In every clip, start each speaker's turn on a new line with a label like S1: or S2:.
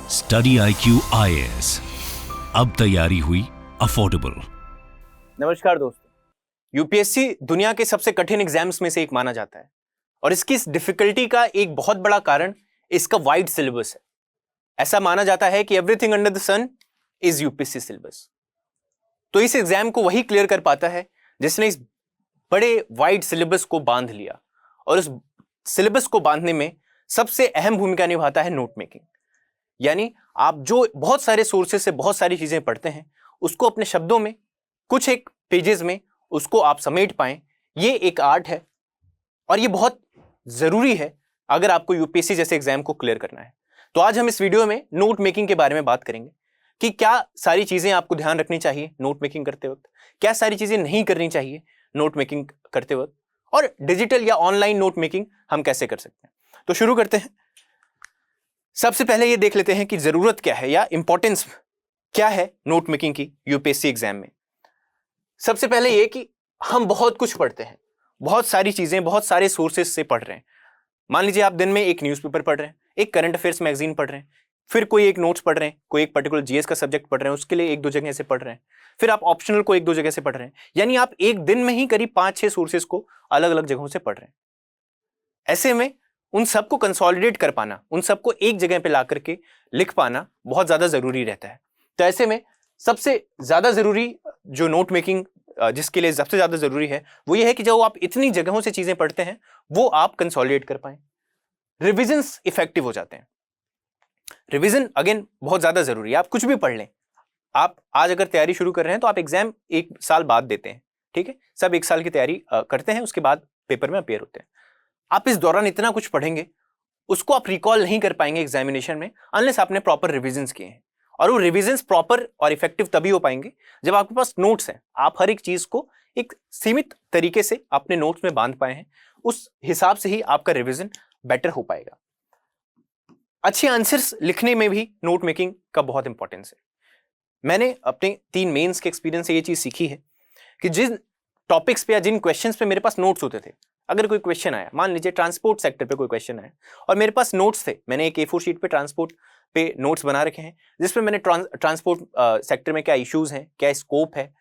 S1: Study IQ IAS, अब तैयारी हुई अफोर्डेबल।
S2: नमस्कार दोस्तों, यूपीएससी दुनिया के सबसे कठिन एग्जाम्स में से एक माना जाता है और इसकी इस डिफिकल्टी का एक बहुत बड़ा कारण इसका वाइड सिलेबस है। ऐसा माना जाता है कि everything under the sun is UPSC syllabus. तो इस एग्जाम को वही क्लियर कर पाता है जिसने इस बड़े वाइड सिलेबस को बांध लिया, और उस सिलेबस को बांधने में सबसे अहम भूमिका निभाता है नोट मेकिंग। यानी आप जो बहुत सारे सोर्सेस से बहुत सारी चीजें पढ़ते हैं उसको अपने शब्दों में, कुछ एक पेजेस में उसको आप समेट पाएं, ये एक आर्ट है और ये बहुत जरूरी है अगर आपको यूपीएससी जैसे एग्जाम को क्लियर करना है। तो आज हम इस वीडियो में नोट मेकिंग के बारे में बात करेंगे कि क्या सारी चीजें आपको ध्यान रखनी चाहिए नोट मेकिंग करते वक्त, क्या सारी चीजें नहीं करनी चाहिए नोट मेकिंग करते वक्त, और डिजिटल या ऑनलाइन नोट मेकिंग हम कैसे कर सकते हैं। तो शुरू करते हैं। सबसे पहले ये देख लेते हैं कि जरूरत क्या है या इंपॉर्टेंस क्या है नोट मेकिंग की यूपीएससी एग्जाम में। सबसे पहले ये कि हम बहुत कुछ पढ़ते हैं, बहुत सारी चीजें बहुत सारे सोर्सेस से पढ़ रहे हैं। मान लीजिए आप दिन में एक न्यूज़पेपर पढ़ रहे हैं, एक करंट अफेयर्स मैगजीन पढ़ रहे हैं, फिर कोई एक नोट्स पढ़ रहे हैं, कोई एक पर्टिकुलर जीएस का सब्जेक्ट पढ़ रहे हैं, उसके लिए एक दो जगह से पढ़ रहे हैं, फिर आप ऑप्शनल को एक दो जगह से पढ़ रहे हैं। यानी आप एक दिन में ही करीब 5-6 सोर्सेस को अलग अलग जगहों से पढ़ रहे हैं। ऐसे में उन सबको कंसोलिडेट कर पाना, उन सबको एक जगह पे ला करके लिख पाना बहुत ज्यादा जरूरी रहता है। तो ऐसे में सबसे ज्यादा जरूरी जो नोट मेकिंग जिसके लिए सबसे ज्यादा जरूरी है वो ये है कि जब आप इतनी जगहों से चीजें पढ़ते हैं वो आप कंसोलिडेट कर पाए। रिविजन्स इफेक्टिव हो जाते हैं। रिविजन अगेन बहुत ज्यादा जरूरी है। आप कुछ भी पढ़ लें, आप आज अगर तैयारी शुरू कर रहे हैं तो आप एग्जाम एक साल बाद देते हैं, ठीक है, सब एक साल की तैयारी करते हैं, उसके बाद पेपर में अपेयर होते हैं। आप इस दौरान इतना कुछ पढ़ेंगे उसको आप रिकॉल नहीं कर पाएंगे एग्जामिनेशन में अनलेस आपने प्रॉपर रिविजन्स किए हैं। और वो रिविजन्स प्रॉपर और इफेक्टिव तभी हो पाएंगे जब आपके पास नोट्स हैं, आप हर एक चीज को एक सीमित तरीके से अपने नोट्स में बांध पाए हैं। उस हिसाब से ही आपका रिविजन बेटर हो पाएगा। अच्छे आंसर्स लिखने में भी नोट मेकिंग का बहुत इंपॉर्टेंस है। मैंने अपने 3 मेंस के एक्सपीरियंस से ये चीज सीखी है कि जिन टॉपिक्स पे या जिन क्वेश्चंस पे मेरे पास नोट्स होते थे, अगर कोई क्वेश्चन आया, मान लीजिए ट्रांसपोर्ट सेक्टर पे कोई क्वेश्चन आया और मेरे पास नोट्स थे, मैंने एक A4 शीट पे ट्रांसपोर्ट पे नोट्स बना रखे हैं जिसमें मैंने ट्रांसपोर्ट सेक्टर में क्या इश्यूज हैं, क्या स्कोप है,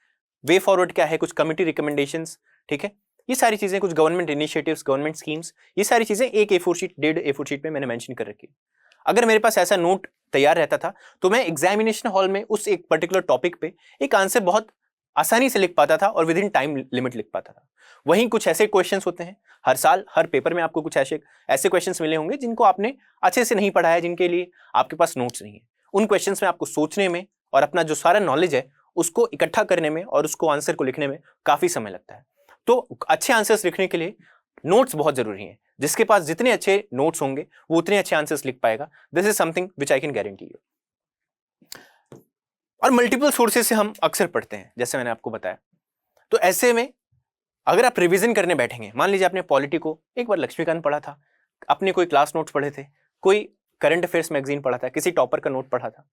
S2: वे फॉरवर्ड क्या है, कुछ कमिटी रिकमेंडेशंस, ठीक है, ये सारी चीजें, कुछ गवर्नमेंट इनिशिएटिव्स, गवर्नमेंट स्कीम्स, ये सारी चीजें एक A4 शीट, 1.5 A4 शीट में मैंने मेंशन कर रखी। अगर मेरे पास ऐसा नोट तैयार रहता था तो मैं एग्जामिनेशन हॉल में उस एक पर्टिकुलर टॉपिक पे एक आंसर बहुत आसानी से लिख पाता था और विद इन टाइम लिमिट लिख पाता था। वहीं कुछ ऐसे क्वेश्चंस होते हैं, हर साल हर पेपर में आपको कुछ ऐसे क्वेश्चंस मिले होंगे जिनको आपने अच्छे से नहीं पढ़ा है, जिनके लिए आपके पास नोट्स नहीं है। उन क्वेश्चंस में आपको सोचने में और अपना जो सारा नॉलेज है उसको इकट्ठा करने में और उसको आंसर को लिखने में काफी समय लगता है। तो अच्छे आंसर्स लिखने के लिए नोट्स बहुत जरूरी हैं। जिसके पास जितने अच्छे नोट्स होंगे वो उतने अच्छे आंसर्स लिख पाएगा। This is something which I can guarantee you. और मल्टीपल सोर्सेस से हम अक्सर पढ़ते हैं, जैसे मैंने आपको बताया। तो ऐसे में अगर आप रिवीजन करने बैठेंगे, मान लीजिए आपने पॉलिटी को एक बार लक्ष्मीकांत पढ़ा था, अपने कोई क्लास नोट्स पढ़े थे, कोई करंट अफेयर्स मैगजीन पढ़ा था, किसी टॉपर का नोट पढ़ा था,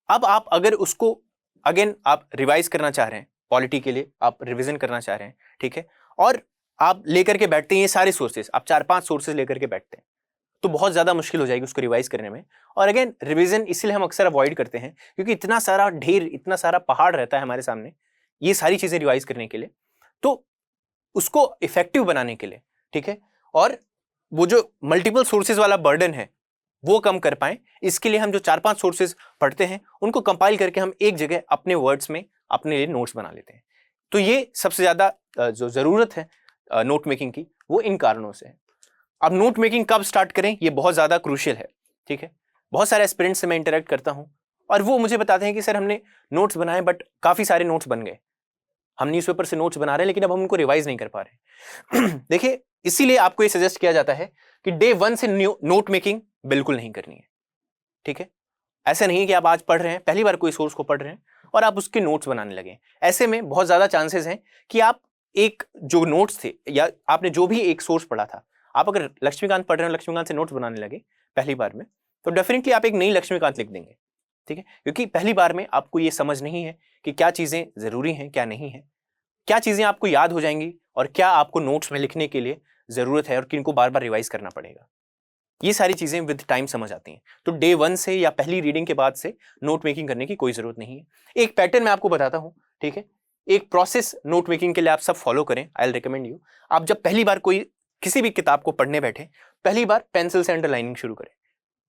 S2: अब आप अगर उसको अगेन आप रिवाइज करना चाह रहे हैं, पॉलिटी के लिए आप रिवीजन करना चाह रहे हैं, ठीक है, और आप लेकर के बैठते हैं ये सारे सोर्सेस, आप 4-5 सोर्सेस लेकर के बैठते हैं तो बहुत ज्यादा मुश्किल हो जाएगी उसको रिवाइज करने में। और अगेन रिवीजन इसीलिए हम अक्सर अवॉइड करते हैं क्योंकि इतना सारा ढेर, इतना सारा पहाड़ रहता है हमारे सामने ये सारी चीजें रिवाइज करने के लिए। तो उसको इफेक्टिव बनाने के लिए, ठीक है, और वो जो मल्टीपल सोर्सेज वाला बर्डन है वो कम कर पाए, इसके लिए हम जो 4-5 सोर्सेज पढ़ते हैं उनको कंपाइल करके हम एक जगह अपने वर्ड्स में अपने लिए नोट्स बना लेते हैं। तो ये सबसे ज्यादा जो जरूरत है नोट मेकिंग की वो इन कारणों से है। अब नोट मेकिंग कब स्टार्ट करें ये बहुत ज्यादा क्रूशियल है, ठीक है। बहुत सारे एस्पिरेंट्स से मैं इंटरेक्ट करता हूं और वो मुझे बताते हैं कि सर हमने नोट्स बनाए बट काफी सारे नोट्स बन गए, हम न्यूज़पेपर से नोट्स बना रहे हैं लेकिन अब हम उनको रिवाइज नहीं कर पा रहे। देखिए, इसीलिए आपको ये सजेस्ट किया जाता है कि डे 1 से नोट मेकिंग बिल्कुल नहीं करनी है, ठीक है। ऐसा नहीं है कि आप आज पढ़ रहे हैं, पहली बार कोई सोर्स को पढ़ रहे हैं और आप उसके नोट्स बनाने लगे। ऐसे में बहुत ज्यादा चांसेस हैं कि आप एक जो नोट्स थे या आपने जो भी एक सोर्स पढ़ा था, आप अगर लक्ष्मीकांत पढ़ रहे हैं, लक्ष्मीकांत से नोट्स बनाने लगे पहली बार में, तो डेफिनेटली आप एक नई लक्ष्मीकांत लिख देंगे, ठीक है, क्योंकि पहली बार में आपको ये समझ नहीं है कि क्या चीजें जरूरी हैं, क्या नहीं है, क्या चीजें आपको याद हो जाएंगी और क्या आपको नोट्स में लिखने के लिए जरूरत है और किनको बार बार रिवाइज करना पड़ेगा। ये सारी चीजें विद टाइम समझ आती हैं। तो डे 1 से या पहली रीडिंग के बाद से नोट मेकिंग करने की कोई जरूरत नहीं है। एक पैटर्न मैं आपको बताता हूं, ठीक है, एक प्रोसेस नोट मेकिंग के लिए आप सब फॉलो करें। आई विल रिकमेंड यू, आप जब पहली बार कोई किसी भी किताब को पढ़ने बैठे, पहली बार पेंसिल से अंडरलाइनिंग शुरू करें,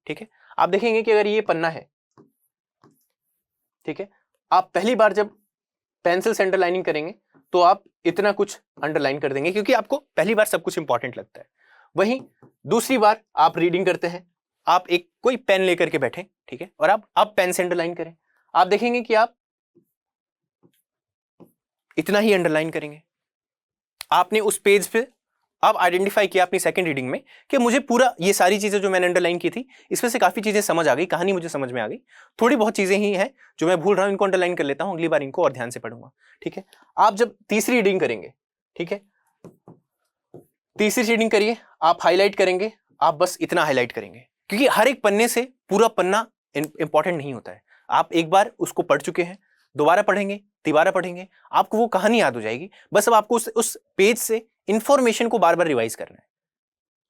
S2: ठीक है। आप देखेंगे कि अगर ये पन्ना है, ठीक है, आप पहली बार जब पेंसिल से अंडरलाइनिंग करेंगे तो आप इतना कुछ अंडरलाइन कर देंगे, क्योंकि आपको पहली बार सब कुछ इंपॉर्टेंट लगता है। वहीं दूसरी बार आप रीडिंग करते हैं, आप एक कोई पेन लेकर के बैठे, ठीक है, और आप पेन से अंडरलाइन करें, आप देखेंगे कि आप इतना ही अंडरलाइन करेंगे। आपने उस पेज पे आप आइडेंटिफाई किया अपनी सेकंड रीडिंग में कि मुझे पूरा ये सारी चीजें जो मैंने अंडरलाइन की थी, इसमें से काफी चीजें समझ आ गई, कहानी मुझे समझ में आ गई, थोड़ी बहुत चीजें ही हैं जो मैं भूल रहा हूं, इनको अंडरलाइन कर लेता हूं, अगली बार इनको और ध्यान से पढ़ूंगा, ठीक है। आप जब तीसरी रीडिंग करेंगे, ठीक है, तीसरी रीडिंग करिए, आप हाईलाइट करेंगे, आप बस इतना हाईलाइट करेंगे, क्योंकि हर एक पन्ने से पूरा पन्ना इंपॉर्टेंट नहीं होता है। आप एक बार उसको पढ़ चुके हैं, दोबारा पढ़ेंगे, तिबारा पढ़ेंगे, आपको वो कहानी याद हो जाएगी। बस अब आपको उस पेज से इंफॉर्मेशन को बार बार रिवाइज करना है।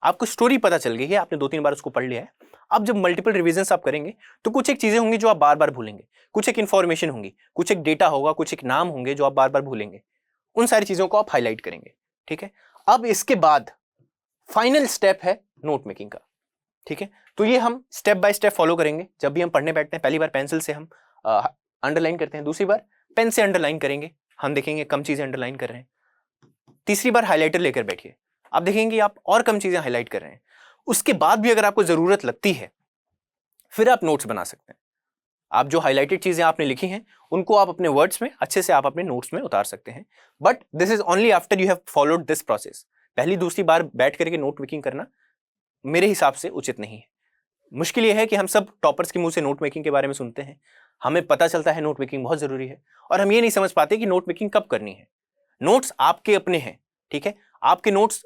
S2: आपको स्टोरी पता चल गई है, आपने 2-3 बार उसको पढ़ लिया है। अब जब मल्टीपल रिविजन्स आप करेंगे तो कुछ एक चीजें होंगी जो आप बार बार भूलेंगे, कुछ एक इंफॉर्मेशन होंगी, कुछ एक डेटा होगा, कुछ एक नाम होंगे जो आप बार बार भूलेंगे। उन सारी चीजों को आप हाईलाइट करेंगे, ठीक है। अब इसके बाद फाइनल स्टेप है नोट मेकिंग का, ठीक है। तो ये हम स्टेप बाय स्टेप फॉलो करेंगे। जब भी हम पढ़ने बैठते हैं, पहली बार पेंसिल से हम अंडरलाइन करते हैं, दूसरी बार पेन से अंडरलाइन करेंगे, हम देखेंगे कम चीजें अंडरलाइन कर रहे हैं। तीसरी बार हाइलाइटर लेकर बैठिए, आप देखेंगे आप और कम चीजें हाईलाइट कर रहे हैं। उसके बाद भी अगर आपको जरूरत लगती है, फिर आप नोट्स बना सकते हैं। आप जो हाईलाइटेड चीजें आपने लिखी हैं उनको आप अपने वर्ड्स में अच्छे से आप अपने नोट्स में उतार सकते हैं, but this is only after you have followed this process. पहली दूसरी बार बैठ करके नोट मेकिंग करना मेरे हिसाब से उचित नहीं है। मुश्किल यह है कि हम सब टॉपर्स के मुंह से नोट मेकिंग के बारे में सुनते हैं, हमें पता चलता है नोट मेकिंग बहुत जरूरी है, और हम ये नहीं समझ पाते कि नोट मेकिंग कब करनी है। नोट्स आपके अपने हैं, ठीक है, आपके नोट्स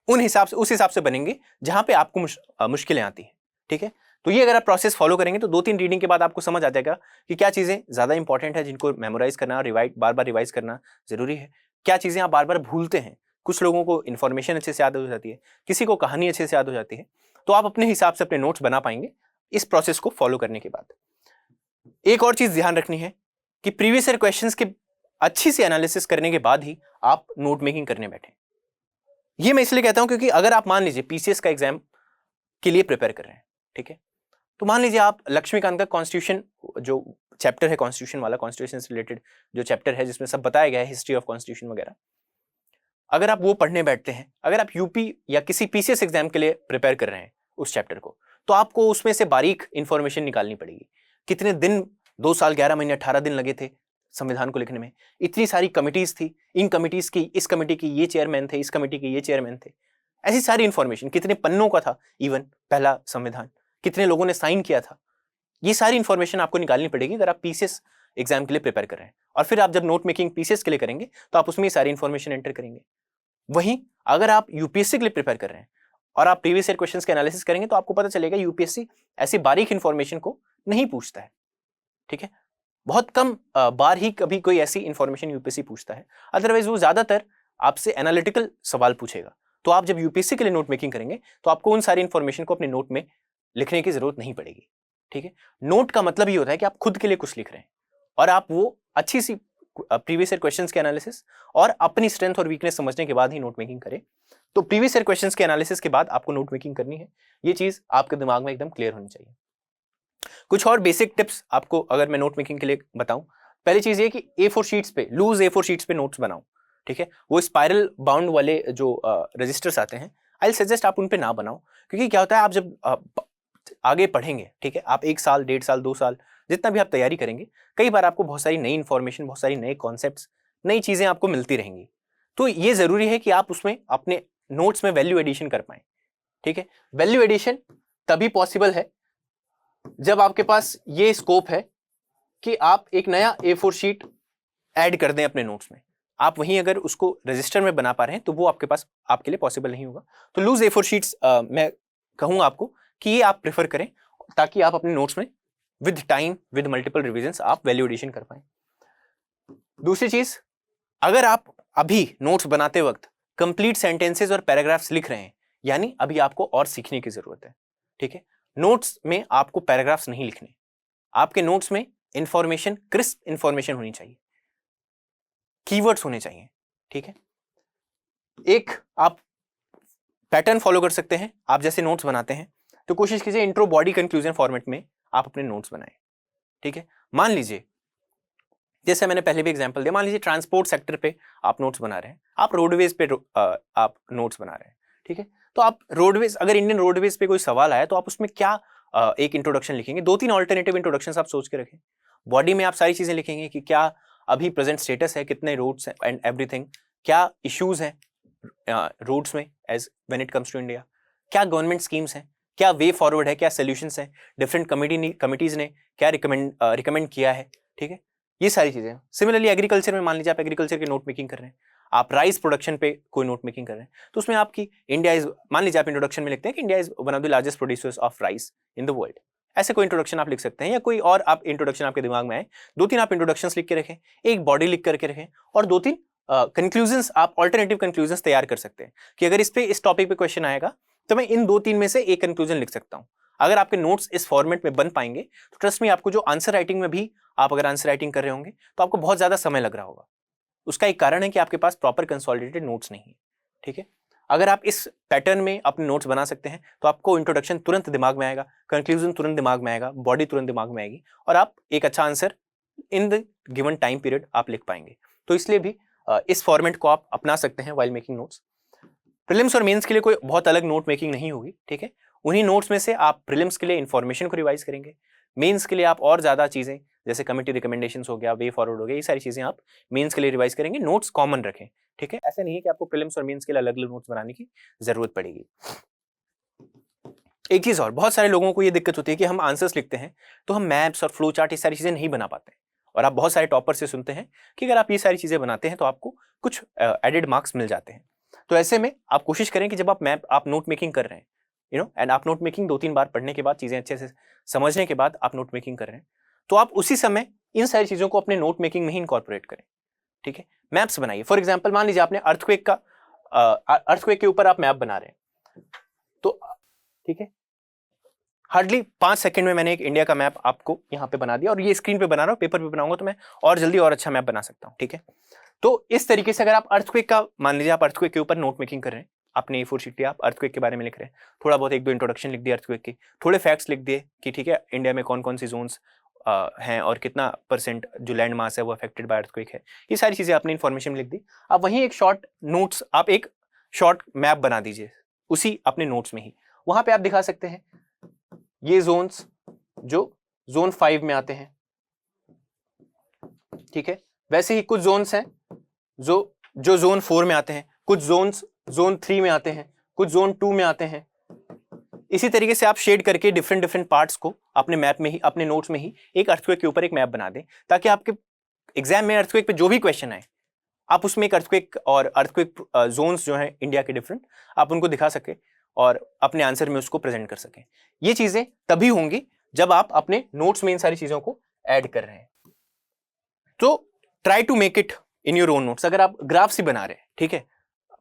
S2: उस हिसाब से बनेंगे जहां पे आपको मुश्किलें आती हैं, ठीक है। तो ये अगर आप प्रोसेस फॉलो करेंगे तो 2-3 रीडिंग के बाद आपको समझ आ जाएगा कि क्या चीजें ज्यादा इंपॉर्टेंट है, जिनको मेमोराइज करना, बार बार रिवाइज करना जरूरी है, क्या चीजें आप बार बार भूलते हैं। कुछ लोगों को इन्फॉर्मेशन अच्छे से याद हो जाती है, किसी को कहानी अच्छे से याद हो जाती है, तो आप अपने हिसाब से अपने नोट्स बना पाएंगे इस प्रोसेस को फॉलो करने के बाद। एक और चीज ध्यान रखनी है कि प्रीवियस ईयर क्वेश्चंस के अच्छी से एनालिसिस करने के बाद ही आप नोट मेकिंग करने बैठे। ये मैं इसलिए कहता हूं क्योंकि अगर आप मान लीजिए पीसीएस का एग्जाम के लिए प्रिपेयर कर रहे हैं, ठीक है, तो मान लीजिए आप लक्ष्मीकांत का कॉन्स्टिट्यूशन जो चैप्टर है, कॉन्स्टिट्यूशन वाला, कॉन्स्टिट्यूशन से रिलेटेड जो चैप्टर है जिसमें सब बताया गया है, हिस्ट्री ऑफ कॉन्स्टिट्यूशन वगैरह, अगर आप वो पढ़ने बैठते हैं, अगर आप यूपी या किसी पीसीएस एग्जाम के लिए प्रिपेयर कर रहे हैं उस चैप्टर को, तो आपको उसमें से बारीक इंफॉर्मेशन निकालनी पड़ेगी। कितने दिन, 2 साल 11 महीने 18 दिन लगे थे संविधान को लिखने में, इतनी सारी कमिटीज थी, इन कमिटीज की, इस कमेटी की ये चेयरमैन थे, इस कमेटी के ये चेयरमैन थे, ऐसी सारी इंफॉर्मेशन, कितने पन्नों का था इवन पहला संविधान, कितने लोगों ने साइन किया था, ये सारी इंफॉर्मेशन आपको निकालनी पड़ेगी अगर आप पीसीएस एग्जाम के लिए प्रिपेयर कर रहे हैं। और फिर आप जब नोट मेकिंग पीसीएस के लिए करेंगे तो आप उसमें सारी इंफॉर्मेशन एंटर करेंगे। वहीं अगर आप यूपीएससी के लिए प्रिपेयर कर रहे हैं और आप प्रीवियस ईयर क्वेश्चंस के एनालिसिस करेंगे तो आपको पता चलेगा यूपीएससी ऐसी बारीक इंफॉर्मेशन को नहीं पूछता है, ठीक है। बहुत कम बार ही कभी कोई ऐसी इंफॉर्मेशन यूपीएससी पूछता है, अदरवाइज वो ज्यादातर आपसे एनालिटिकल सवाल पूछेगा। तो आप जब यूपीएससी के लिए नोट मेकिंग करेंगे तो आपको उन सारी इंफॉर्मेशन को अपने नोट में लिखने की जरूरत नहीं पड़ेगी, ठीक है। नोट का मतलब ये होता है कि आप खुद के लिए कुछ लिख रहे हैं और आप वो अच्छी सी प्रीवियस ईयर क्वेश्चंस के एनालिसिस और अपनी स्ट्रेंथ और वीकनेस समझने के बाद ही नोट मेकिंग करें। तो प्रीवियस ईयर क्वेश्चंस के एनालिसिस के बाद आपको नोट मेकिंग करनी है, ये चीज आपके दिमाग में एकदम क्लियर होनी चाहिए। कुछ और बेसिक टिप्स आपको अगर मैं नोट मेकिंग के लिए बताऊं, पहली चीज ये कि A4 शीट्स पे, लूज A4 शीट्स पे नोट्स बनाओ, ठीक है। वो स्पाइरल बाउंड वाले जो रजिस्टर्स आते हैं, आई सजेस्ट आप उन पे ना बनाओ, क्योंकि क्या होता है आप जब आगे पढ़ेंगे, ठीक है, आप 1 साल 1.5 साल 2 साल जितना भी आप तैयारी करेंगे, कई बार आपको बहुत सारी नई इंफॉर्मेशन, बहुत सारी नए कॉन्सेप्ट्स, नई चीजें आपको मिलती रहेंगी। तो ये जरूरी है कि आप उसमें अपने नोट्स में वैल्यू एडिशन कर पाएं, ठीक है। वैल्यू एडिशन तभी पॉसिबल है जब आपके पास ये स्कोप है कि आप एक नया A4 शीट ऐड कर दें अपने नोट्स में। आप वहीं अगर उसको रजिस्टर में बना पा रहे हैं तो वो आपके लिए पॉसिबल नहीं होगा। तो लूज A4 शीट्स मैं कहूंगा आपको कि ये आप प्रेफर करें, ताकि आप अपने नोट्स में with time, with multiple revisions आप वैल्यू एडिशन कर पाएं। दूसरी चीज, अगर आप अभी नोट्स बनाते वक्त कंप्लीट सेंटेंसेस और पैराग्राफ्स लिख रहे हैं यानी अभी आपको और सीखने की जरूरत है, ठीक है। नोट्स में आपको पैराग्राफ्स नहीं लिखने, आपके नोट्स में इंफॉर्मेशन, क्रिस्प इंफॉर्मेशन होनी चाहिए, कीवर्ड्स होने चाहिए, ठीक है। एक आप पैटर्न फॉलो कर सकते हैं। आप जैसे नोट्स बनाते हैं तो कोशिश कीजिए इंट्रो, बॉडी, कंक्लूजन फॉर्मेट में आप अपने नोट्स बनाएं, ठीक है। मान लीजिए, जैसे मैंने पहले भी एग्जांपल दिया, मान लीजिए ट्रांसपोर्ट सेक्टर पे आप नोट्स बना रहे हैं, आप रोडवेज पे आप नोट्स बना रहे हैं, ठीक है। तो आप रोडवेज, अगर इंडियन रोडवेज पे कोई सवाल आया तो आप उसमें क्या एक इंट्रोडक्शन लिखेंगे, 2-3 ऑल्टरनेटिव इंट्रोडक्शंस आप सोच के रखें। बॉडी में आप सारी चीजें लिखेंगे कि क्या अभी प्रेजेंट स्टेटस है, कितने रोड्स हैं एंड एवरीथिंग, क्या इश्यूज हैं रोड्स में as when it comes to India, क्या गवर्नमेंट स्कीम्स हैं, क्या वे फॉरवर्ड है, क्या सॉल्यूशंस हैं, डिफरेंट कमिटीज ने क्या रिकमेंड किया है, ठीक है। ये सारी चीजें। सिमिलरली एग्रीकल्चर में मान लीजिए आप एग्रीकल्चर की नोट मेकिंग कर रहे हैं, आप राइस प्रोडक्शन पे कोई नोट मेकिंग कर रहे हैं, तो उसमें आपकी इंडिया इज, मान लीजिए आप इंट्रोडक्शन में लिखते हैं कि India is one of the largest producers of rice in the world, ऐसे कोई इंट्रोडक्शन आप लिख सकते हैं, या कोई और आप इंट्रोडक्शन आपके दिमाग में आए, 2-3 आप इंट्रोडक्शंस लिख के रखें, एक बॉडी लिख करके रखें, और 2-3 कंक्लूजन्स, आप ऑल्टरनेटिव कंक्लूजन्स तैयार कर सकते हैं कि अगर इस टॉपिक पे क्वेश्चन आएगा तो मैं इन 2-3 में से एक कंक्लूजन लिख सकता हूं। अगर आपके नोट्स इस फॉर्मेट में बन पाएंगे तो ट्रस्ट में आपको जो आंसर राइटिंग में भी, आप अगर आंसर राइटिंग कर रहे होंगे तो आपको बहुत ज्यादा समय लग रहा होगा। उसका एक कारण है कि आपके पास प्रॉपर कंसोलिडेटेड नोट्स नहीं है, ठीक है। अगर आप इस पैटर्न में अपने नोट्स बना सकते हैं तो आपको इंट्रोडक्शन तुरंत दिमाग में आएगा, कंक्लूजन तुरंत दिमाग में आएगा, बॉडी तुरंत दिमाग में आएगी, और आप एक अच्छा answer in the given time period आप लिख पाएंगे। तो इसलिए भी इस फॉर्मेट को आप अपना सकते हैं व्हाइल मेकिंग नोट्स। प्रीलिम्स और मेंस के लिए कोई बहुत अलग नोट मेकिंग नहीं होगी, ठीक है। उन्हीं नोट्स में से आप प्रीलिम्स के लिए इंफॉर्मेशन को रिवाइज करेंगे, मेंस के लिए आप और ज्यादा चीजें जैसे कमिटी रिकमेंडेशंस हो गया, वे फॉरवर्ड हो गया, ये सारी चीजें आप मेंस के लिए रिवाइज करेंगे। नोट्स कॉमन रखें, ठीक है। ऐसा नहीं है कि आपको प्रीलिम्स और मेंस के लिए अलग अलग नोट्स बनाने की जरूरत पड़ेगी। एक चीज और, बहुत सारे लोगों को ये दिक्कत होती है कि हम आंसर्स लिखते हैं तो हम मैप्स और फ्लो चार्ट, ये सारी चीजें नहीं बना पाते, और आप बहुत सारे टॉपर से सुनते हैं कि अगर आप ये सारी चीजें बनाते हैं तो आपको कुछ एडेड मार्क्स मिल जाते हैं। तो ऐसे में आप कोशिश करें कि जब आप नोट मेकिंग कर रहे हैं, एंड आप नोट मेकिंग 2-3 बार पढ़ने के बाद, चीजें अच्छे से समझने के बाद आप नोट मेकिंग कर रहे हैं, तो आप उसी समय इन सारी चीजों को अपने नोट मेकिंग में ही इनकॉर्पोरेट करें, ठीक है। मैप्स बनाइए। फॉर एग्जाम्पल मान लीजिए आपने अर्थक्वेक के ऊपर आप मैप बना रहे हैं, तो ठीक है, हार्डली 5 सेकंड में मैंने एक इंडिया का मैप आपको यहाँ पे बना दिया, और ये स्क्रीन पे बना रहा हूँ, पेपर पे बनाऊंगा तो मैं और जल्दी और अच्छा मैप बना सकता हूँ, ठीक है। तो इस तरीके से अगर आप अर्थक्वेक का, मान लीजिए आप अर्थक्वेक के ऊपर नोट मेकिंग कर रहे हैं, अपने A4 शीट पे आप अर्थक्वेक के बारे में लिख रहे हैं, थोड़ा बहुत 1-2 इंट्रोडक्शन लिख दिया अर्थक्वेक की, थोड़े फैक्ट्स लिख दिए कि ठीक है इंडिया में कौन कौन सी जोन्स हैं और कितना % जो लैंड मास है वो अफेक्टेड बाय अर्थक्वेक है, ये सारी चीजें आपने इन्फॉर्मेशन लिख दी। अब वहीं एक शॉर्ट नोट्स, आप एक शॉर्ट मैप बना दीजिए उसी अपने नोट्स में ही, वहां पे आप दिखा सकते हैं ये जोन्स जो जोन 5 में आते हैं, ठीक है। वैसे ही कुछ जोन्स हैं जो जोन 4 में आते हैं, कुछ जोन्स जोन 3 में आते हैं, कुछ जोन 2 में आते हैं। इसी तरीके से आप शेड करके डिफरेंट पार्ट्स को अपने मैप में ही, अपने नोट्स में ही एक अर्थक्वेक के ऊपर एक मैप बना दें, ताकि आपके एग्जाम में अर्थक्वेक पे जो भी क्वेश्चन आए आप उसमें एक अर्थक्वेक और अर्थक्वेक जोन्स जो हैं इंडिया के डिफरेंट, आप उनको दिखा सके और अपने आंसर में उसको प्रेजेंट कर सकें। ये चीजें तभी होंगी जब आप अपने नोट्स में इन सारी चीजों को ऐड कर रहे हैं। तो try to make it in your own notes. अगर आप ग्राफ्स ही बना रहे हैं, ठीक है,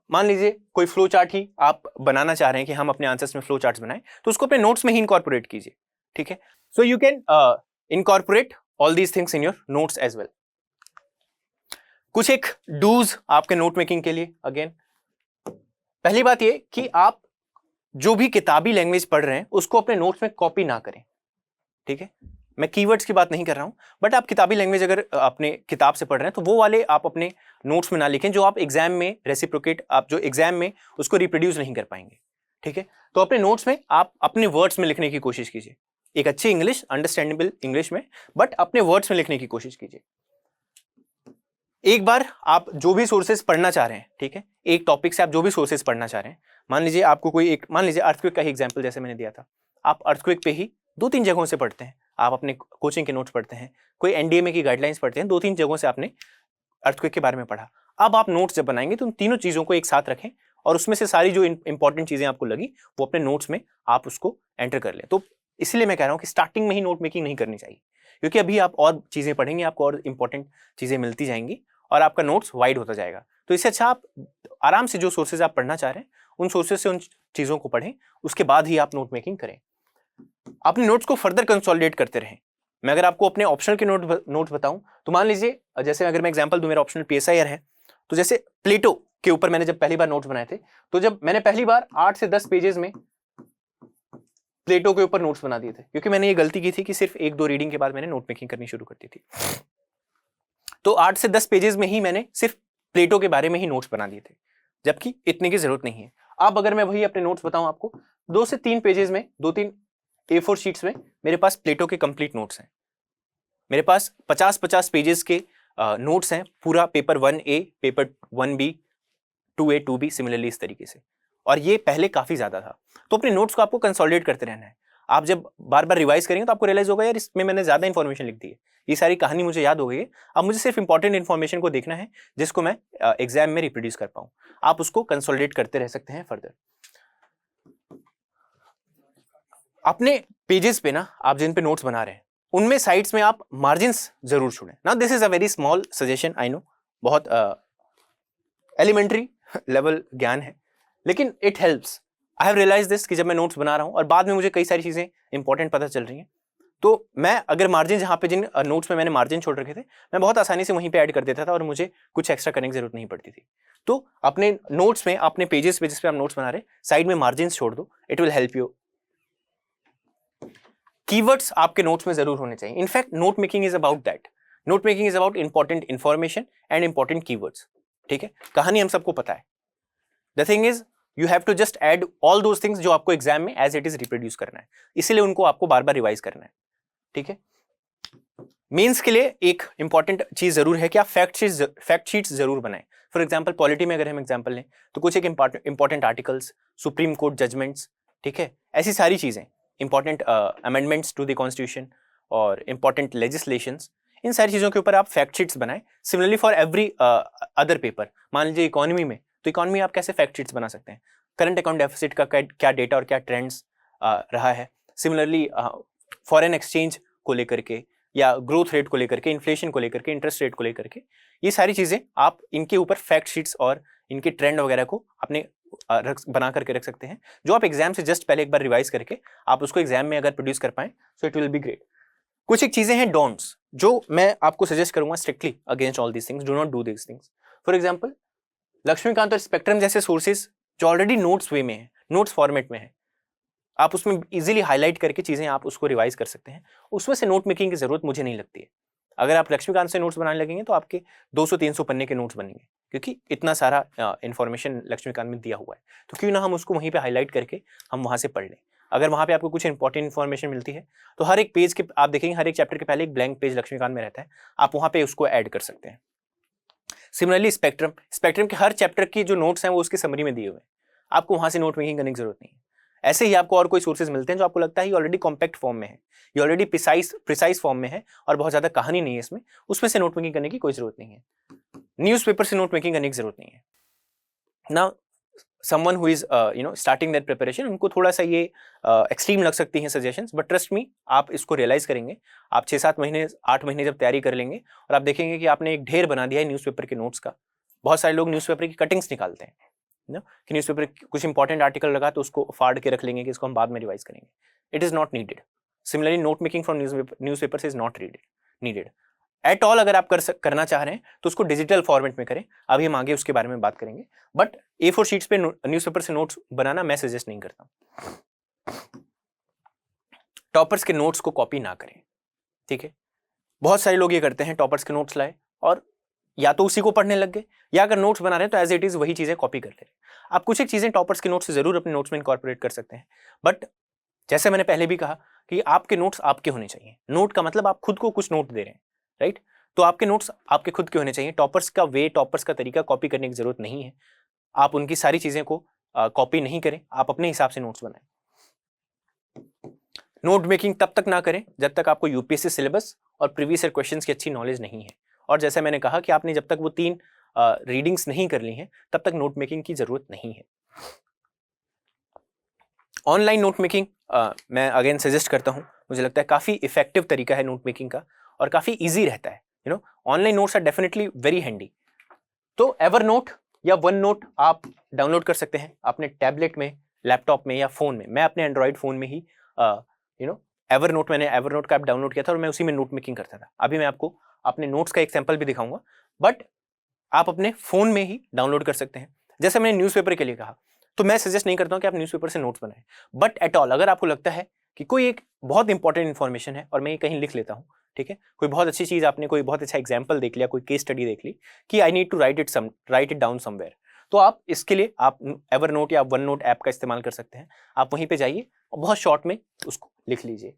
S2: मान लीजिए कोई फ्लो चार्ट ही आप बनाना चाह रहे हैं कि हम अपने आंसर्स में फ्लो चार्ट्स बनाएं, तो उसको अपने नोट्स में ही इनकॉर्पोरेट कीजिए, ठीक है। So you can incorporate all these things in your notes as well. कुछ एक डूज आपके नोट मेकिंग के लिए, अगेन पहली बात ये कि आप जो भी किताबी लैंग्वेज पढ़ रहे हैं उसको अपने नोट्स में कॉपी ना करें, ठीक है। मैं कीवर्ड्स की बात नहीं कर रहा हूं, बट आप किताबी लैंग्वेज अगर अपने किताब से पढ़ रहे हैं तो वो वाले आप अपने नोट्स में ना लिखें जो आप एग्जाम में रेसिप्रोकेट, आप जो एग्जाम में उसको रिप्रोड्यूस नहीं कर पाएंगे, ठीक है। तो अपने नोट्स में आप अपने वर्ड्स में लिखने की कोशिश कीजिए, एक अच्छी इंग्लिश, अंडरस्टैंडेबल इंग्लिश में, बट अपने वर्ड्स में लिखने की कोशिश कीजिए। एक बार आप जो भी सोर्सेज पढ़ना चाह रहे हैं, ठीक है, एक टॉपिक से आप जो भी सोर्सेज पढ़ना चाह रहे हैं, मान लीजिए आपको कोई एक, मान लीजिए अर्थक्वेक का ही एग्जांपल जैसे मैंने दिया था, आप अर्थक्वेक पे ही 2-3 जगहों से पढ़ते हैं, आप अपने कोचिंग के नोट्स पढ़ते हैं, कोई एनडीएमए की गाइडलाइंस पढ़ते हैं, 2-3 जगहों से आपने अर्थक्वेक के बारे में पढ़ा। अब आप नोट्स जब बनाएंगे तो उन तीनों चीजों को एक साथ रखें और उसमें से सारी जो इंपॉर्टेंट चीजें आपको लगी वो अपने नोट्स में आप उसको एंटर कर लें। तो इसलिए मैं कह रहा हूं कि स्टार्टिंग में ही नोट मेकिंग नहीं करनी चाहिए, क्योंकि अभी आप और चीजें पढ़ेंगे, आपको और इंपॉर्टेंट चीजें मिलती जाएंगी और आपका नोट्स वाइड होता जाएगा। तो इससे अच्छा आप आराम से जो सोर्सेज आप पढ़ना चाह रहे हैं उन सोर्सेज से उन चीजों को पढ़ें, उसके बाद ही आप नोट मेकिंग करें। अपने नोट्स को फर्दर कंसोलिडेट करते रहें। मैं अगर आपको अपने ऑप्शनल के नोट बताऊं तो मान लीजिए, जैसे अगर मैं एग्जांपल दूं, मेरा ऑप्शनल पीएसआईआर है, तो जैसे प्लेटो के ऊपर मैंने जब पहली बार नोट्स बनाए थे, तो जब मैंने पहली बार 8 से 10 पेजेस में प्लेटो के ऊपर नोट्स बना दिए थे, क्योंकि मैंने ये गलती की थी कि सिर्फ 1-2 रीडिंग के बाद मैंने नोट मेकिंग करनी शुरू कर दी थी। तो 8 से 10 पेजेस में ही मैंने सिर्फ प्लेटो के बारे में ही नोट्स बना दिए थे, जबकि इतने की जरूरत नहीं है। अब अगर मैं वही अपने नोट्स बताऊं आपको, 2 से 3 पेजेस में, 2-3 A4 शीट्स में मेरे पास प्लेटो के कंप्लीट नोट्स हैं। मेरे पास 50-50 पेजेस के नोट्स हैं, पूरा paper 1A, paper 1B, 2A, 2B, similarly इस तरीके से। और ये पहले काफी ज्यादा था। तो अपने नोट्स को आपको कंसोलिडेट करते रहना है। आप जब बार बार रिवाइज करेंगे तो आपको रियलाइज होगा, यार इसमें मैंने ज्यादा इंफॉर्मेशन लिख दी है, ये सारी कहानी मुझे याद हो गई है, अब मुझे सिर्फ इंपॉर्टेंट इंफॉर्मेशन को देखना है जिसको मैं एग्जाम में रिप्रोड्यूस कर पाऊं। आप उसको कंसोलिडेट करते रह सकते हैं फर्दर। अपने पेजेस पे ना, आप जिन पे नोट्स बना रहे हैं उनमें साइड्स में आप मार्जिन्स जरूर छोड़ें ना। This is a very small suggestion, I know, बहुत एलिमेंट्री लेवल ज्ञान है, लेकिन it helps. I have realise this कि जब मैं नोट्स बना रहा हूं और बाद में मुझे कई सारी चीजें इंपॉर्टेंट पता चल रही हैं, तो मैं अगर मार्जिन, जहां पे जिन नोट्स में मैंने मार्जिन छोड़ रखे थे, मैं बहुत आसानी से वहीं पे ऐड कर देता था और मुझे कुछ एक्स्ट्रा करने की जरूरत नहीं पड़ती थी। तो अपने नोट्स में, अपने पेजेस पे जिस पे आप नोट्स बना रहे, साइड में मार्जिन छोड़ दो, it will help you. Keywords आपके नोट्स में जरूर होने चाहिए। In fact note making is about that. Note making is about important information and important keywords. ठीक है, कहानी हम सबको पता है। The thing is, you have to just add all those things जो आपको एग्जाम में एज इट इज रिप्रोड्यूस करना है, इसीलिए उनको आपको बार बार रिवाइज करना है। ठीक है, मेंस के लिए एक इंपॉर्टेंट चीज जरूर है कि आप फैक्ट शीट्स जरूर बनाएं। फॉर एग्जांपल पॉलिटी में अगर हम एग्जांपल लें तो कुछ एक important articles, supreme court judgements, ठीक है, ऐसी सारी चीजें, important amendments to the constitution और इंपॉर्टेंट लेजिस्लेशंस, इन सारी चीजों के ऊपर आप फैक्ट शीट्स बनाएं। Similarly for every other paper, मान लीजिए इकोनॉमी में, तो इकोनॉमी आप कैसे फैक्ट शीट्स बना सकते हैं, करंट अकाउंट डेफिसिट का क्या डेटा और क्या ट्रेंड्स रहा है। सिमिलरली फॉरेन एक्सचेंज को लेकर के, या ग्रोथ रेट को लेकर के, इन्फ्लेशन को लेकर के, इंटरेस्ट रेट को लेकर के, ये सारी चीजें आप इनके ऊपर फैक्ट शीट्स और इनके ट्रेंड वगैरह को अपने बना करके रख सकते हैं, जो आप एग्जाम से जस्ट पहले एक बार रिवाइज करके आप उसको एग्जाम में अगर प्रोड्यूस कर पाएं, so it will be great. कुछ एक चीजें हैं डोंट्स, जो मैं आपको सजेस्ट करूंगा strictly against all these things, do not do these things. For example Laxmikanth और स्पेक्ट्रम जैसे सोर्सेज जो ऑलरेडी नोट्स वे में है, नोट्स फॉर्मेट में है, आप उसमें इजीली हाईलाइट करके चीजें आप उसको रिवाइज कर सकते हैं। उसमें से नोट मेकिंग की जरूरत मुझे नहीं लगती है। अगर आप लक्ष्मीकांत से नोट्स बनाने लगेंगे तो आपके 200-300 पन्ने के नोट्स बनेंगे, क्योंकि इतना सारा इंफॉर्मेशन लक्ष्मीकांत में दिया हुआ है। तो क्यों ना हम उसको वहीं पे हाईलाइट करके हम वहां से पढ़ लें। अगर वहां पे आपको कुछ इंपॉर्टेंट इन्फॉर्मेशन मिलती है तो हर एक पेज के आप देखेंगे, हर एक चैप्टर के पहले एक ब्लैंक पेज लक्ष्मीकांत में रहता है, आप वहां पे उसको ऐड कर सकते हैं। सिमिलरली स्पेक्ट्रम के हर चैप्टर की जो नोट्स हैं वो उसकी समरी में दिए हुए हैं, आपको वहां से नोट मेकिंग करने की जरूरत नहीं है। ऐसे ही आपको और कोई सोर्सेज मिलते हैं जो आपको लगता है ये ऑलरेडी कॉम्पैक्ट फॉर्म में है, ये ऑलरेडी प्रिसाइज फॉर्म में है और बहुत ज्यादा कहानी नहीं है इसमें, उसमें से नोट मेकिंग करने की कोई जरूरत नहीं है। न्यूज़पेपर से नोट मेकिंग करने की जरूरत नहीं है ना। Someone who is starting that preparation, उनको थोड़ा सा ये एक्सट्रीम लग सकती हैं सजेशंस, बट ट्रस्ट मी, आप इसको रियलाइज करेंगे। आप 6-7 महीने 8 महीने जब तैयारी कर लेंगे और आप देखेंगे कि आपने एक ढेर बना दिया है न्यूज़पेपर के नोट्स का। बहुत सारे लोग न्यूज़पेपर की कटिंग्स निकालते हैं ना, कि न्यूज़पेपर कुछ इंपॉर्टेंट आर्टिकल लगा तो उसको फाड़ के रख लेंगे कि इसको हम बाद में रिवाइज करेंगे। It is not needed. Similarly note making from newspapers is not needed at all. अगर आप करना चाह रहे हैं तो उसको डिजिटल फॉर्मेट में करें, अभी हम आगे उसके बारे में बात करेंगे। बट A4 शीट्स पे न्यूज़पेपर से नोट्स बनाना मैं सजेस्ट नहीं करता। टॉपर्स के नोट्स को कॉपी ना करें, ठीक है। बहुत सारे लोग ये करते हैं, टॉपर्स के नोट्स लाए और या तो उसी को पढ़ने लग गए, या अगर नोट्स बना रहे हैं तो एज इट इज वही चीजें कॉपी कर ले रहे हैं। आप कुछ एक चीजें टॉपर्स के नोट्स से जरूर अपने नोट्स में इनकॉर्पोरेट कर सकते हैं, बट जैसे मैंने पहले भी कहा कि आपके नोट्स आपके होने चाहिए। नोट का मतलब आप खुद को कुछ नोट दे रहे हैं, राइट। तो आपके नोट्स आपके खुद के होने चाहिए। टॉपर्स का वे, टॉपर्स का तरीका कॉपी करने की जरूरत नहीं है। आप उनकी सारी चीजें को कॉपी नहीं करें, आप अपने हिसाब से नोट्स बनाएं। नोट मेकिंग तब तक ना करें जब तक आपको यूपीएससी सिलेबस और प्रीवियस ईयर क्वेश्चंस की अच्छी नॉलेज नहीं है। और जैसे मैंने कहा कि आपने जब तक वो 3 रीडिंग्स नहीं कर ली हैं तब तक नोट मेकिंग की जरूरत नहीं है। ऑनलाइन नोट मेकिंग मैं अगेन सजेस्ट करता हूं, मुझे लगता है काफी इफेक्टिव तरीका है नोट मेकिंग का और काफी इजी रहता है। Online notes are definitely very handy. तो एवर नोट या वन नोट आप डाउनलोड कर सकते हैं अपने टैबलेट में लैपटॉप में या फ़ोन में, मैं अपने एंड्रॉयड फ़ोन में ही एवरनोट, मैंने एवरनोट का ऐप डाउनलोड किया था और मैं उसी में नोट मेकिंग करता था। अभी मैं आपको अपने नोट्स का एक सैंपल भी दिखाऊंगा, बट आप अपने फ़ोन में ही डाउनलोड कर सकते हैं। जैसे मैंने न्यूज़पेपर के लिए कहा, तो मैं सजेस्ट नहीं करता हूँ कि आप न्यूज़पेपर से नोट्स बनाएं, बट एट ऑल अगर आपको लगता है कि कोई एक बहुत इंपॉर्टेंट इन्फॉर्मेशन है और मैं ये कहीं लिख लेता हूँ, ठीक है, कोई बहुत अच्छी चीज़, आपने कोई बहुत अच्छा एग्जाम्पल देख लिया, कोई केस स्टडी देख ली कि I need to write it down somewhere, तो आप इसके लिए आप एवरनोट या वन नोट ऐप का इस्तेमाल कर सकते हैं। आप वहीं पे जाइए और बहुत शॉर्ट में उसको लिख लीजिए।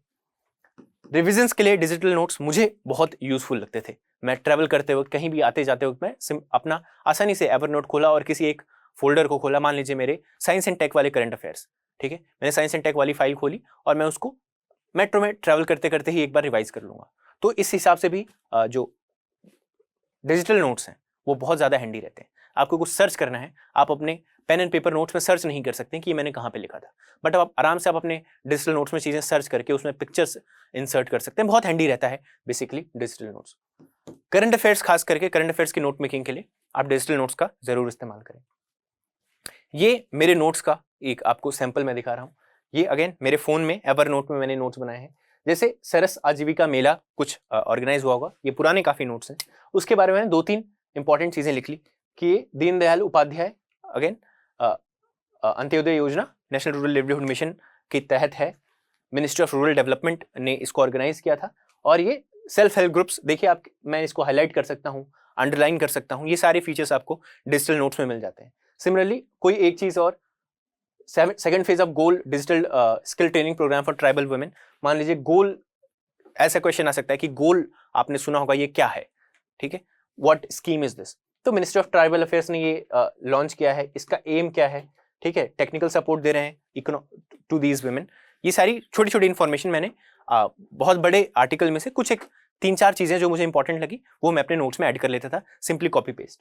S2: रिविजन्स के लिए डिजिटल नोट्स मुझे बहुत यूजफुल लगते थे। मैं ट्रैवल करते वक्त, कहीं भी आते जाते वक्त, मैं अपना आसानी से एवरनोट खोला और किसी एक फोल्डर को खोला, मान लीजिए मेरे साइंस एंड टेक वाले करंट अफेयर्स, ठीक है, मैंने साइंस एंड टेक वाली फाइल खोली और मैं उसको मेट्रो में ट्रैवल करते करते ही एक बार रिवाइज कर लूंगा। तो इस हिसाब से भी जो डिजिटल नोट्स हैं वो बहुत ज़्यादा हैंडी रहते हैं। आपको कुछ सर्च करना है, आप अपने पेन एंड पेपर नोट्स में सर्च नहीं कर सकते कि ये मैंने कहाँ पे लिखा था, बट आप आराम से आप अपने डिजिटल नोट्स में चीज़ें सर्च करके उसमें पिक्चर्स इंसर्ट कर सकते हैं। बहुत हैंडी रहता है basically digital notes. Current affairs, खास करके करंट अफेयर्स की नोट मेकिंग के लिए आप डिजिटल नोट्स का जरूर इस्तेमाल करें। ये मेरे नोट्स का एक आपको सैंपल मैं दिखा रहा हूँ। ये अगेन मेरे फोन में एवरनोट में मैंने नोट्स बनाए हैं। जैसे सरस आजीविका मेला कुछ ऑर्गेनाइज हुआ होगा, ये पुराने काफी नोट्स हैं, उसके बारे में 2-3 इंपॉर्टेंट चीजें लिख ली कि ये दीनदयाल उपाध्याय अगेन अंत्योदय योजना नेशनल रूरल लिवलीहुड मिशन के तहत है, मिनिस्ट्री ऑफ रूरल डेवलपमेंट ने इसको ऑर्गेनाइज किया था। और ये सेल्फ हेल्प ग्रुप्स, देखिए आप, मैं इसको हाईलाइट कर सकता हूँ, अंडरलाइन कर सकता हूँ, ये सारे फीचर्स आपको डिजिटल नोट्स में मिल जाते हैं। सिमिलरली कोई एक चीज और, second phase of goal digital skill training programme for tribal women. मान लीजिए गोल, ऐसा क्वेश्चन आ सकता है कि गोल आपने सुना होगा, ये क्या है, ठीक है, व्हाट स्कीम इज दिस। तो मिनिस्ट्री ऑफ ट्राइबल अफेयर्स ने ये लॉन्च किया है, इसका एम क्या है, ठीक है, टेक्निकल सपोर्ट दे रहे हैं टू दीज वुमेन। ये सारी छोटी छोटी इन्फॉर्मेशन मैंने बहुत बड़े आर्टिकल में से कुछ एक 3-4 चीजें जो मुझे इंपॉर्टेंट लगी वो मैं अपने नोट्स में ऐड कर लेता था, सिंपली कॉपी पेस्ट।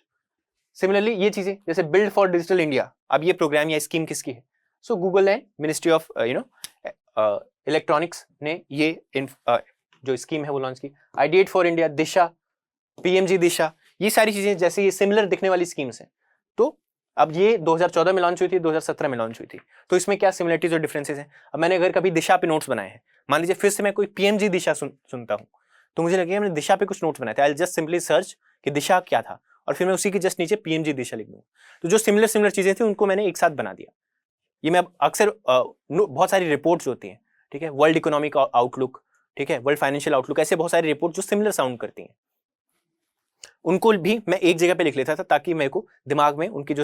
S2: सिमिलरली ये चीजें जैसे बिल्ड फॉर डिजिटल इंडिया, अब ये प्रोग्राम या स्कीम किसकी है? So Google and ministry of electronics ने ये जो स्कीम है वो लॉन्च की। Ideate for India, Disha, PMG Disha, ये सारी चीजें जैसे ये सिमिलर दिखने वाली स्कीम्स हैं। तो अब ये 2014 में लॉन्च हुई थी, 2017 में लॉन्च हुई थी, तो इसमें क्या सिमिलरिटीज और डिफरेंसेस हैं? अब मैंने अगर कभी दिशा पे नोट्स बनाए हैं, मान लीजिए फिर से मैं कोई पीएमजी दिशा सुनता हूँ, तो मुझे लगेगा मैंने दिशा पे कुछ नोट्स बनाए थे, आई जस्ट सिंपली सर्च कि दिशा क्या था और फिर मैं उसी के जस्ट नीचे पीएमजी दिशा लिख दूँ। तो जो सिमिलर चीजें थी उनको मैंने एक साथ बना दिया। ये मैं अक्सर बहुत सारी रिपोर्ट्स होती हैं, ठीक है, वर्ल्ड इकोनॉमिक आउटलुक, ठीक है, वर्ल्ड फाइनेंशियल आउटलुक, ऐसे बहुत सारी रिपोर्ट जो सिमिलर साउंड करती हैं, उनको भी मैं एक जगह पे लिख लेता था ताकि मेरे को दिमाग में उनकी जो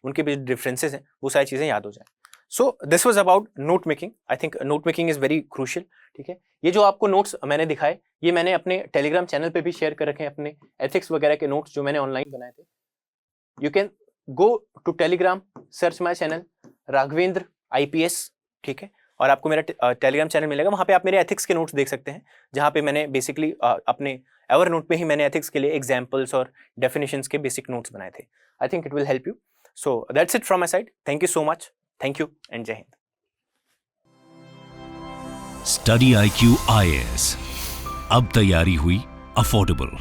S2: उनके भी डिफरेंसेस हैं वो सारी चीजें याद हो जाए। So this was about note making. I think note making is very crucial, ठीक है। ये जो आपको नोट्स मैंने दिखाए, ये मैंने अपने टेलीग्राम चैनल पे भी शेयर कर रखे हैं, अपने एथिक्स वगैरह के नोट्स जो मैंने ऑनलाइन बनाए थे। You can go to Telegram, search my channel Raghavendra IPS, ठीक है, और आपको मेरा टेलीग्राम चैनल मिलेगा, वहाँ पे आप मेरे एथिक्स के नोट्स देख सकते हैं, जहाँ पे मैंने बेसिकली अपने एवरनोट पे ही मैंने एथिक्स के लिए एग्जाम्पल्स और डेफिनेशंस के बेसिक नोट्स बनाए थे। I think it will help you. So that's it from my side. Thank you so much. Thank you and जय हिंद।
S1: स्टडी IQ IAS, अब तैयारी हुई अफोर्डेबल।